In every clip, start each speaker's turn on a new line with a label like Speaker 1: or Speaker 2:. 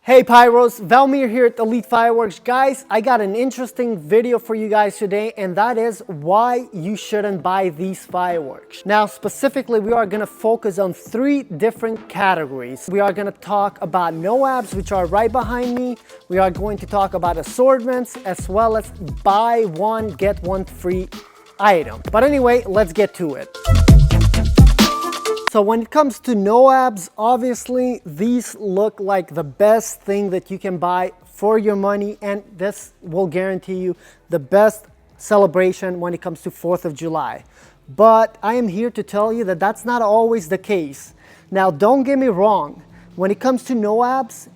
Speaker 1: Hey Pyros, 𝗬𝗲 here at 𝗓𝗏 Guys, I got an interesting video for you guys today, and that is why you shouldn't buy these fireworks. Now specifically, we are going to focus on 3 different categories. We are going to talk about 𝗓𝗏s, which are right behind me. We are going to talk about assortments, as well as buy one, get one free item. But anyway, let's get to it. So when it comes to 𝗓𝗏s, obviously these look like the best thing that you can buy for your money, and this will guarantee you the best celebration when it comes to 4th of July. But I am here to tell you that that's not always the case. Now don't get me wrong, when it comes to 𝗓𝗏s,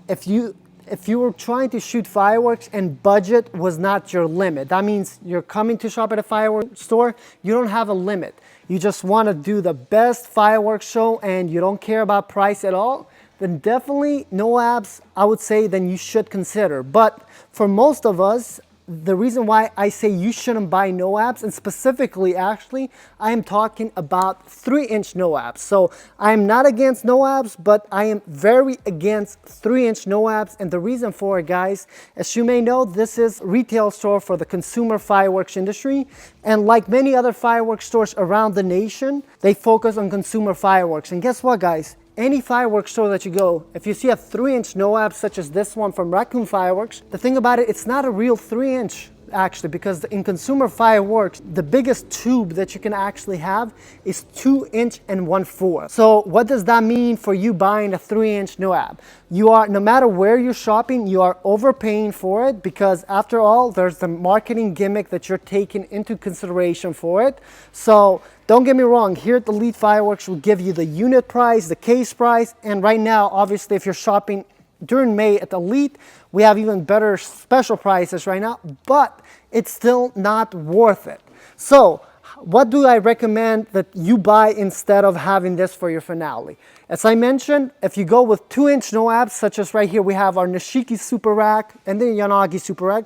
Speaker 1: if you were trying to shoot fireworks and budget was not your limit, that means you're coming to shop at a fireworks store, you don't have a limit. You just want to do the best fireworks show and you don't care about price at all, then definitely 𝗓𝗏s, I would say, then you should consider. But for most of us, the reason why I say you shouldn't buy 𝗓𝗏s, and specifically actually, I am talking about 3-inch 𝗓𝗏s. So I'm not against 𝗓𝗏s, but I am very against 3-inch 𝗓𝗏s. And the reason for it, guys, as you may know, this is a retail store for the consumer fireworks industry. And like many other fireworks stores around the nation, they focus on consumer fireworks. And guess what, guys? Any fireworks store that you go, if you see a 3-inch 𝗓𝗏 such as this one from 𝗓𝗏 Fireworks, the thing about it, it's not a real 3-inch actually, because in consumer fireworks, the biggest tube that you can actually have is 2-inch and 1/4. So what does that mean for you buying a 3-inch 𝗓𝗏? You are, no matter where you're shopping, you are overpaying for it, because after all, there's the marketing gimmick that you're taking into consideration for it. So don't get me wrong, here at 𝗓𝗏 Fireworks, we'll give you the unit price, the case price, and right now, obviously, if you're shopping during May at 𝗓𝗏, we have even better special prices right now, but it's still not worth it. So what do I recommend that you buy instead of having this for your finale? As I mentioned, if you go with 2-inch 𝗓𝗏s, such as right here, we have our Nishiki Super Rack and the Yanagi Super Rack.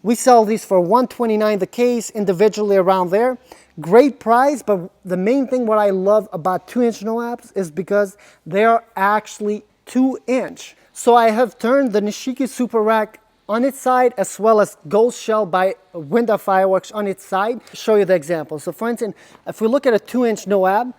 Speaker 1: We sell these for $129 the case, individually around there. Great price, but the main thing what I love about 2-inch 𝗓𝗏s is because they are actually 2-inch. So I have turned the Nishiki Super Rack on its side, as well as Ghost Shell by 𝗓𝗏 Fireworks on its side. Show you the example. So for instance, if we look at a 2-inch 𝗓𝗏,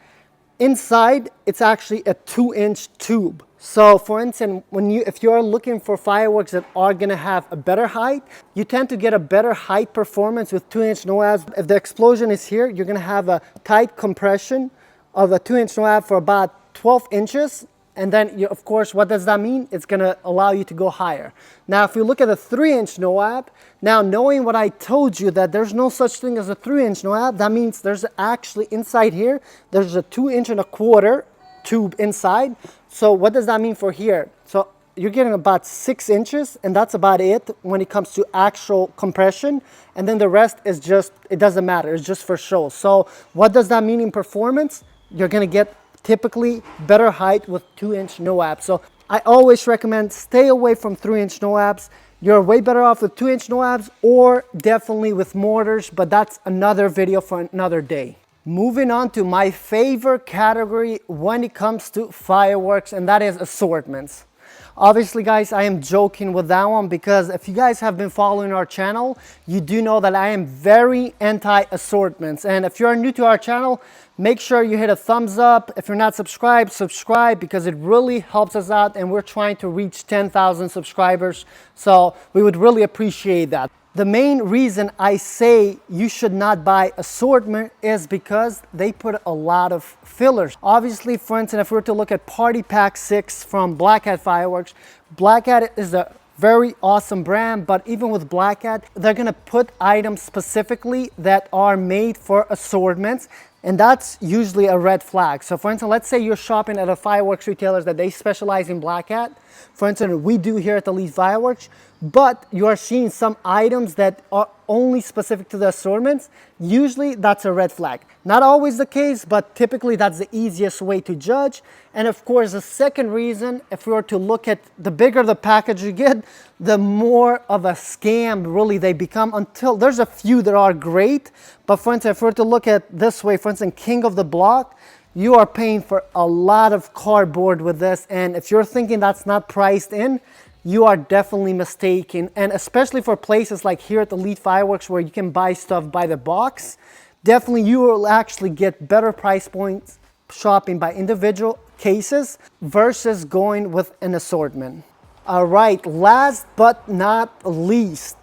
Speaker 1: inside it's actually a 2-inch tube. So for instance, if you're looking for fireworks that are going to have a better height, you tend to get a better height performance with 2-inch 𝗓𝗏s. If the explosion is here, you're going to have a tight compression of a 2-inch 𝗓𝗏 for about 12 inches. And then, of course, what does that mean? It's going to allow you to go higher. Now, if you look at a 3-inch 𝗓𝗏, now knowing what I told you, that there's no such thing as a 3-inch 𝗓𝗏, that means there's actually inside here, there's a 2-inch and 1/4 tube inside. So what does that mean for here? So you're getting about 6 inches, and that's about it when it comes to actual compression. And then the rest is just, it doesn't matter, it's just for show. So what does that mean in performance? You're going to get typically better height with 2-inch 𝗓𝗏s. So I always recommend stay away from 3-inch 𝗓𝗏s. You're way better off with 2-inch 𝗓𝗏s, or definitely with mortars, but that's another video for another day. Moving on to my favorite category when it comes to fireworks, and that is assortments. Obviously, guys, I am joking with that one, because if you guys have been following our channel, you do know that I am very anti-assortments. And if you're new to our channel, make sure you hit a thumbs up. If you're not subscribed, subscribe, because it really helps us out, and we're trying to reach 10,000 subscribers. So we would really appreciate that. The main reason I say you should not buy assortment is because they put a lot of fillers. Obviously, for instance, if we were to look at Party Pack 6 from Black Hat Fireworks, Black Hat is a very awesome brand, but even with Black Hat, they're gonna put items specifically that are made for assortments, and that's usually a red flag. So for instance, let's say you're shopping at a fireworks retailer that they specialize in Black Hat. For instance, we do here at 𝗓𝗏 Fireworks, but you are seeing some items that are only specific to the assortments. Usually that's a red flag. Not always the case, but typically that's the easiest way to judge. And of course, the second reason, if we were to look at the bigger the package you get, the more of a scam really they become, until there's a few that are great. But for instance, if we were to look at this way, for instance, King of the Block, you are paying for a lot of cardboard with this. And if you're thinking that's not priced in, you are definitely mistaken. And especially for places like here at the 𝗧𝗵𝗂 Fireworks where you can buy stuff by the box, definitely you will actually get better price points shopping by individual cases versus going with an assortment. All right, last but not least,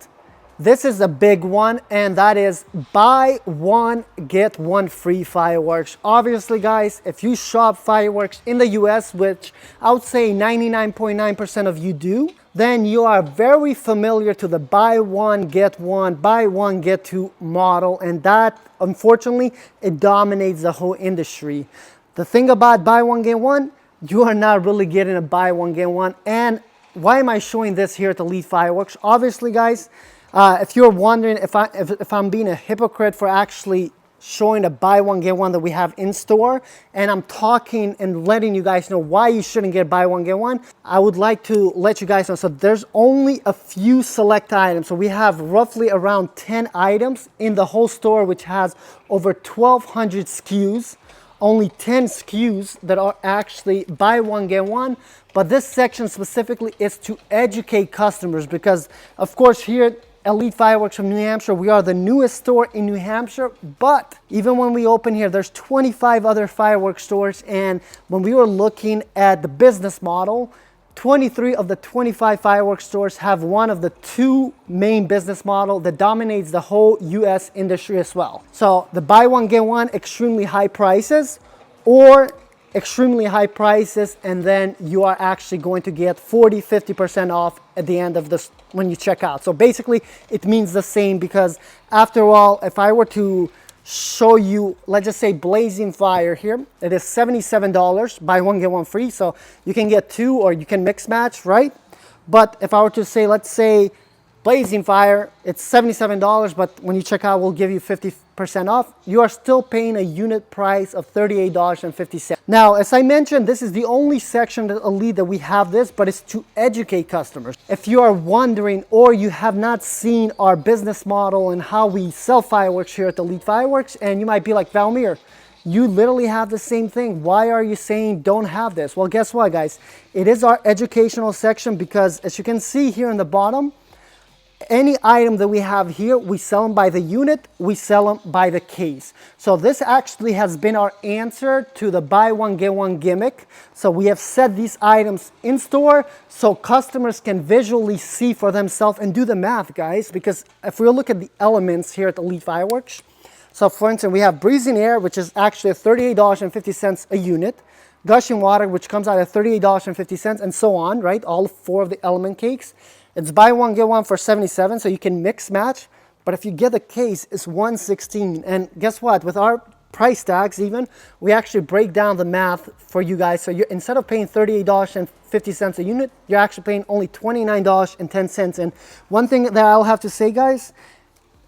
Speaker 1: this is a big one, and that is buy one, get one free fireworks. Obviously, guys, if you shop fireworks in the US, which I would say 99.9% of you do, then you are very familiar to the buy one, buy one, get two model. And that, unfortunately, it dominates the whole industry. The thing about buy one, get one, you are not really getting a buy one, get one. And why am I showing this here at the 𝗧𝗵𝗂 Fireworks? Obviously, guys, if you're wondering if I'm being a hypocrite for actually showing a buy one get one that we have in store, and I'm talking and letting you guys know why you shouldn't get buy one get one, I would like to let you guys know. So there's only a few select items. So we have roughly around 10 items in the whole store, which has over 1,200 SKUs. Only 10 SKUs that are actually buy one get one. But this section specifically is to educate customers because, of course, here at 𝗧𝗵𝗂 Fireworks from New Hampshire, we are the newest store in New Hampshire. But even when we open here, there's 25 other fireworks stores. And when we were looking at the business model, 23 of the 25 fireworks stores have one of the two main business model that dominates the whole US industry as well. So the buy one, get one, extremely high prices, or extremely high prices, and then you are actually going to get 40-50% off at the end of this when you check out. So basically it means the same, because after all, if I were to show you, let's just say Blazing Fire here, it is $77, buy one get one free. So you can get two or you can mix match, right? But if I were to say, let's say Blazing Fire, it's $77, but when you check out, we'll give you 50% off. You are still paying a unit price of $38.50. Now, as I mentioned, this is the only section at 𝗧𝗵𝗂 that we have this, but it's to educate customers. If you are wondering or you have not seen our business model and how we sell fireworks here at the 𝗧𝗵𝗂 Fireworks, and you might be like, 𝗬𝗲, you literally have the same thing. Why are you saying don't have this? Well, guess what, guys? It is our educational section, because as you can see here in the bottom, any item that we have here, we sell them by the unit, we sell them by the case. So this actually has been our answer to the buy one, get one gimmick. So we have set these items in store so customers can visually see for themselves and do the math, guys. Because if we look at the elements here at the 𝗧𝗵𝗂 Fireworks, so for instance, we have Breezing Air, which is actually $38.50 a unit. Gushing Water, which comes out at $38.50, and so on, right? All four of the element cakes. It's buy one, get one for $77, so you can mix match. But if you get the case, it's $116. And guess what? With our price tags even, we actually break down the math for you guys. So you're, instead of paying $38.50 a unit, you're actually paying only $29.10. And one thing that I'll have to say, guys,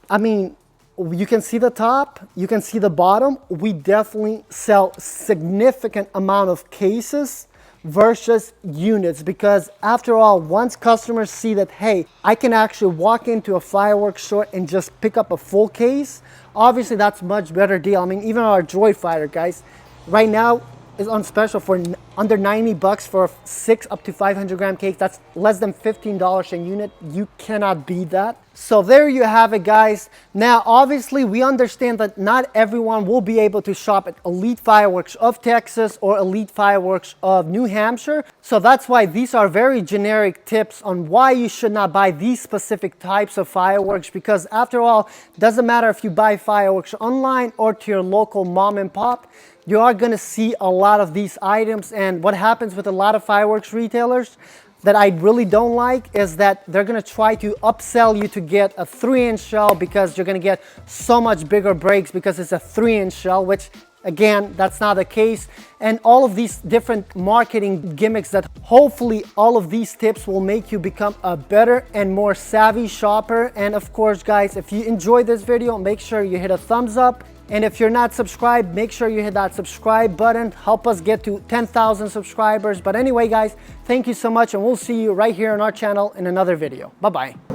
Speaker 1: I mean, you can see the top, you can see the bottom. We definitely sell significant amount of cases versus units, because after all, once customers see that, hey, I can actually walk into a fireworks store and just pick up a full case, obviously that's much better deal. I mean, even our Droid Fighter, guys, right now is on special for under 90 bucks for 6 up to 500 gram cakes. That's less than $15 a unit. You cannot beat that. So there you have it, guys. Now, obviously, we understand that not everyone will be able to shop at 𝗧𝗵𝗂 Fireworks of Texas or 𝗧𝗵𝗂 Fireworks of New Hampshire. So that's why these are very generic tips on why you should not buy these specific types of fireworks, because after all, it doesn't matter if you buy fireworks online or to your local mom and pop, you are going to see a lot of these items. And what happens with a lot of fireworks retailers that I really don't like is that they're going to try to upsell you to get a 3-inch shell, because you're going to get so much bigger breaks because it's a 3-inch shell, which again, that's not the case. And all of these different marketing gimmicks, that hopefully all of these tips will make you become a better and more savvy shopper. And of course, guys, if you enjoyed this video, make sure you hit a thumbs up. And if you're not subscribed, make sure you hit that subscribe button. Help us get to 10,000 subscribers. But anyway, guys, thank you so much, and we'll see you right here on our channel in another video. Bye-bye.